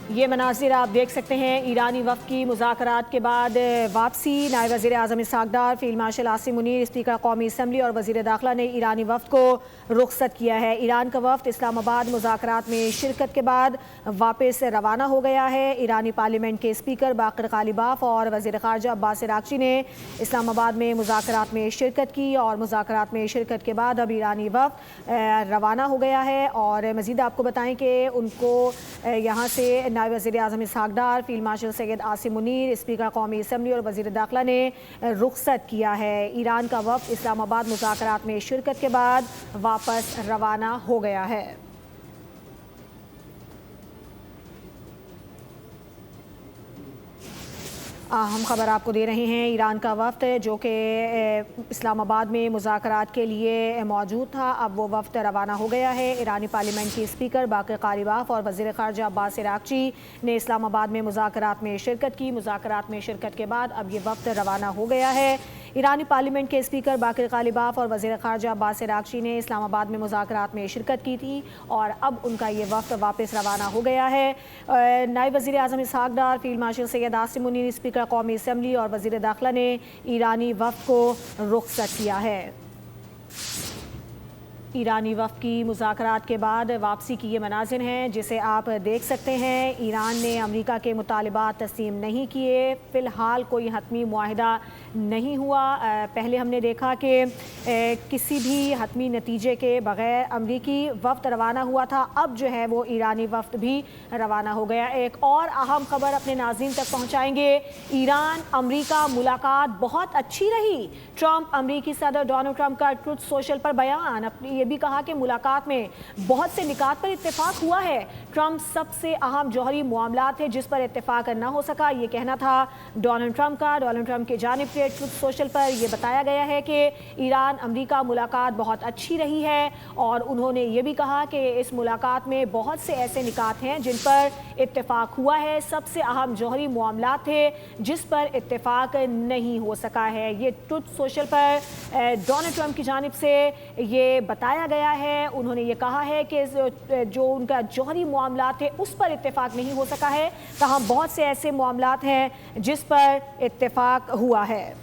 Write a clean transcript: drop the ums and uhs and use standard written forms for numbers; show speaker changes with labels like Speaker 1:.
Speaker 1: یہ مناظر آپ دیکھ سکتے ہیں ایرانی وفد کی مذاکرات کے بعد واپسی۔ نائب وزیر اعظم Ishaq Dar, field marshal Asim Munir, speaker قومی اسمبلی اور وزیر داخلہ نے ایرانی وفد کو رخصت کیا ہے۔ ایران کا وفد اسلام آباد مذاکرات میں شرکت کے بعد واپس روانہ ہو گیا ہے۔ ایرانی پارلیمنٹ کے اسپیکر باقر غالباف اور وزیر خارجہ عباس عراقچی نے اسلام آباد میں مذاکرات میں شرکت کی اور مذاکرات میں شرکت کے بعد اب ایرانی وفد روانہ ہو گیا ہے۔ اور مزید آپ کو بتائیں کہ ان کو یہاں سے نائب وزیر اعظم Ishaq Dar, field martial Syed Asim Munir, speaker قومی اسمبلی اور وزیر داخلہ نے رخصت کیا ہے۔ ایران کا وفد اسلام آباد مذاکرات میں شرکت کے بعد واپس روانہ ہو گیا ہے۔ ہم خبر آپ کو دے رہے ہیں، ایران کا وفد جو کہ اسلام آباد میں مذاکرات کے لیے موجود تھا، اب وہ وفد روانہ ہو گیا ہے۔ ایرانی پارلیمنٹ کے اسپیکر باقر غالباف اور وزیر خارجہ عباس عراقچی نے اسلام آباد میں مذاکرات میں شرکت کی۔ مذاکرات میں شرکت کے بعد اب یہ وفد روانہ ہو گیا ہے۔ ایرانی پارلیمنٹ کے اسپیکر باقر غالباف اور وزیر خارجہ عباس عراقچی نے اسلام آباد میں مذاکرات میں شرکت کی تھی اور اب ان کا یہ وفد واپس روانہ ہو گیا ہے۔ نائب وزیر اعظم Ishaq Dar, field martial Syed Asim Munir, speaker قومی اسمبلی اور وزیر داخلہ نے ایرانی وفد کو رخصت کیا ہے۔ ایرانی وفد کی مذاکرات کے بعد واپسی کی یہ مناظر ہیں جسے آپ دیکھ سکتے ہیں۔ ایران نے امریکہ کے مطالبات تسلیم نہیں کیے، فی الحال کوئی حتمی معاہدہ نہیں ہوا۔ پہلے ہم نے دیکھا کہ کسی بھی حتمی نتیجے کے بغیر امریکی وفد روانہ ہوا تھا، اب جو ہے وہ ایرانی وفد بھی روانہ ہو گیا۔ ایک اور اہم خبر اپنے ناظرین تک پہنچائیں گے۔ ایران امریکہ ملاقات بہت اچھی رہی۔ ٹرمپ، امریکی صدر ڈونلڈ ٹرمپ کا ٹروتھ سوشل پر بیان، اپنی یہ بھی کہا کہ ملاقات میں بہت سے نکات پر اتفاق ہوا ہے۔ ٹرمپ سب سے اہم جوہری معاملات ہیں جس پر اتفاق نہ ہو سکا، یہ کہنا تھا ڈونلڈ ٹرمپ کا۔ ڈونلڈ ٹرمپ کی جانب سے ٹروتھ سوشل پر یہ بتایا گیا ہے کہ ایران امریکہ ملاقات بہت اچھی رہی ہے اور انہوں نے یہ بھی کہا کہ اس ملاقات میں بہت سے ایسے نکات ہیں جن پر اتفاق ہوا ہے، سب سے اہم جوہری معاملات تھے جس پر اتفاق نہیں ہو سکا ہے۔ یہ ٹروتھ سوشل پر ڈونلڈ ٹرمپ کی جانب سے یہ بتایا گیا ہے۔ انہوں نے یہ کہا ہے کہ جو ان کا جوہری معاملات ہے اس پر اتفاق نہیں ہو سکا ہے، تاہم بہت سے ایسے معاملات ہیں جس پر اتفاق ہوا ہے۔